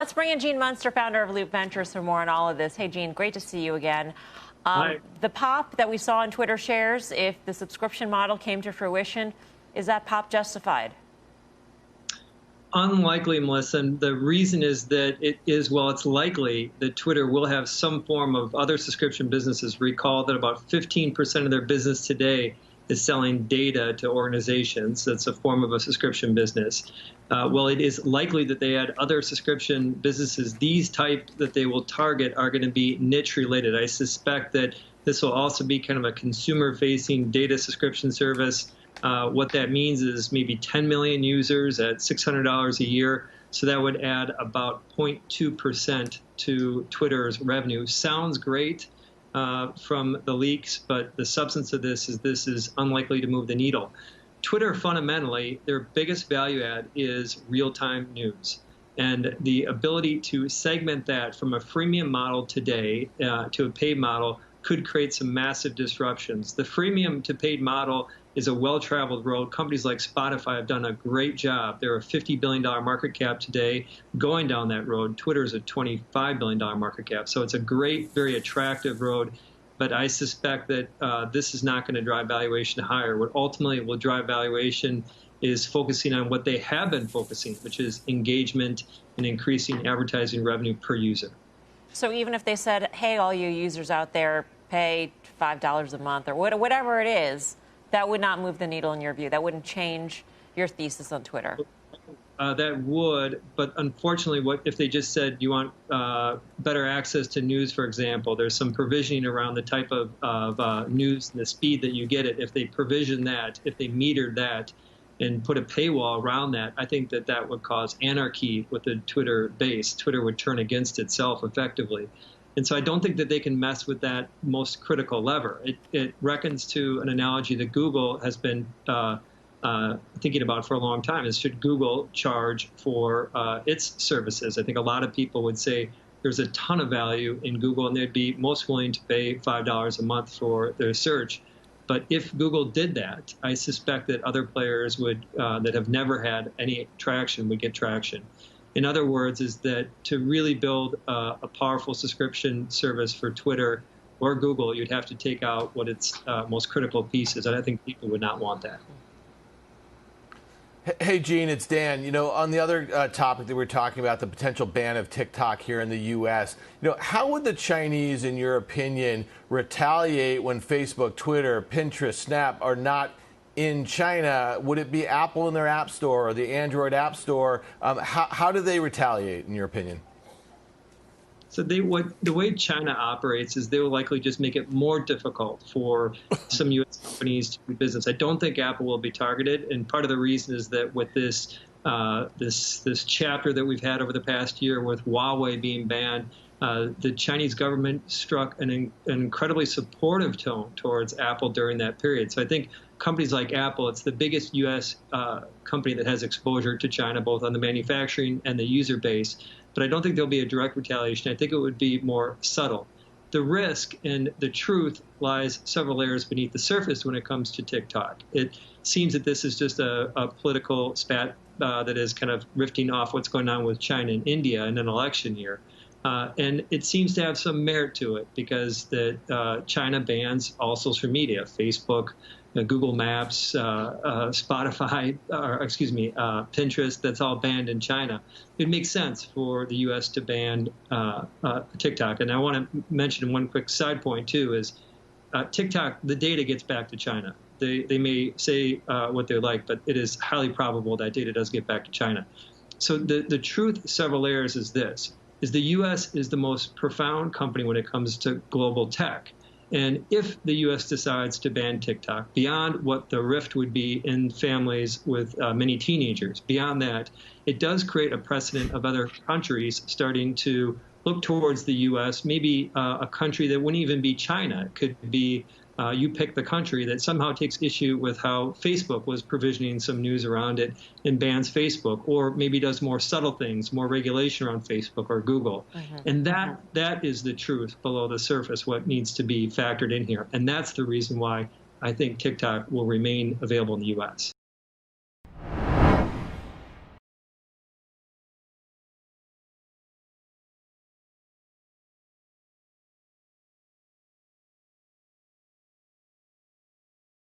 Let's bring in Gene Munster, founder of Loop Ventures, for more on all of this. Hey, Gene, great to see you again. The pop that we saw in Twitter shares, if the subscription model came to fruition, is that pop justified? Unlikely, Melissa. And the reason is that it's likely that Twitter will have some form of other subscription businesses. Recall that about 15% of their business today is selling data to organizations. That's a form of a subscription business. Well, it is likely that they add other subscription businesses. These type that they will target are going to be niche related. I suspect that this will also be kind of a consumer-facing data subscription service. What that means is maybe 10 million users at $600 a year. So that would add about 0.2% to Twitter's revenue. Sounds great from the leaks, but the substance of this is unlikely to move the needle. Twitter, fundamentally, their biggest value add is real-time news. And the ability to segment that from a freemium model today to a paid model could create some massive disruptions. The freemium to paid model is a well-traveled road. Companies like Spotify have done a great job. They're a $50 billion market cap today going down that road. Twitter is a $25 billion market cap. So it's a great, very attractive road. But I suspect that this is not going to drive valuation higher. What ultimately will drive valuation is focusing on what they have been focusing, which is engagement and increasing advertising revenue per user. So even if they said, hey, all you users out there, pay $5 a month or whatever it is, that would not move the needle in your view? That wouldn't change your thesis on Twitter? That would, but unfortunately, what if they just said you want better access to news, for example? There's some provisioning around the type of news and the speed that you get it. If they provision that, if they metered that and put a paywall around that, I think that that would cause anarchy with the Twitter base. Twitter would turn against itself effectively. And so I don't think that they can mess with that most critical lever. It reckons to an analogy that Google has been thinking about for a long time, is should Google charge for its services? I think a lot of people would say there's a ton of value in Google, and they'd be most willing to pay $5 a month for their search. But if Google did that, I suspect that other players would that have never had any traction would get traction. In other words, is that to really build a powerful subscription service for Twitter or Google, you'd have to take out what its most critical piece is, and I think people would not want that. Hey, Gene, it's Dan. You know, on the other topic that we're talking about, the potential ban of TikTok here in the U.S., you know, how would the Chinese, in your opinion, retaliate when Facebook, Twitter, Pinterest, Snap are not in China? Would it be Apple in their App Store or the Android App Store? How do they retaliate, in your opinion? So the way China operates is they will likely just make it more difficult for some U.S. companies to do business. I don't think Apple will be targeted, and part of the reason is that with this this chapter that we've had over the past year with Huawei being banned, the Chinese government struck an incredibly supportive tone towards Apple during that period. So I think companies like Apple, it's the biggest U.S. Company that has exposure to China, both on the manufacturing and the user base. But I don't think there'll be a direct retaliation. I think it would be more subtle. The risk and the truth lies several layers beneath the surface when it comes to TikTok. It seems that this is just a political spat that is kind of rifting off what's going on with China and India in an election year. And it seems to have some merit to it because China bans all social media, Facebook, Google Maps, Spotify, or excuse me, Pinterest, that's all banned in China. It makes sense for the U.S. to ban TikTok. And I want to mention one quick side point, too, is TikTok, the data gets back to China. They may say what they like, but it is highly probable that data does get back to China. So the truth, several layers, is this, is the U.S. is the most profound company when it comes to global tech. And if the U.S. decides to ban TikTok, beyond what the rift would be in families with many teenagers, beyond that, it does create a precedent of other countries starting to look towards the U.S., maybe a country that wouldn't even be China. It could be you pick the country that somehow takes issue with how Facebook was provisioning some news around it and bans Facebook, or maybe does more subtle things, more regulation around Facebook or Google. And that is the truth below the surface, what needs to be factored in here. And that's the reason why I think TikTok will remain available in the U.S.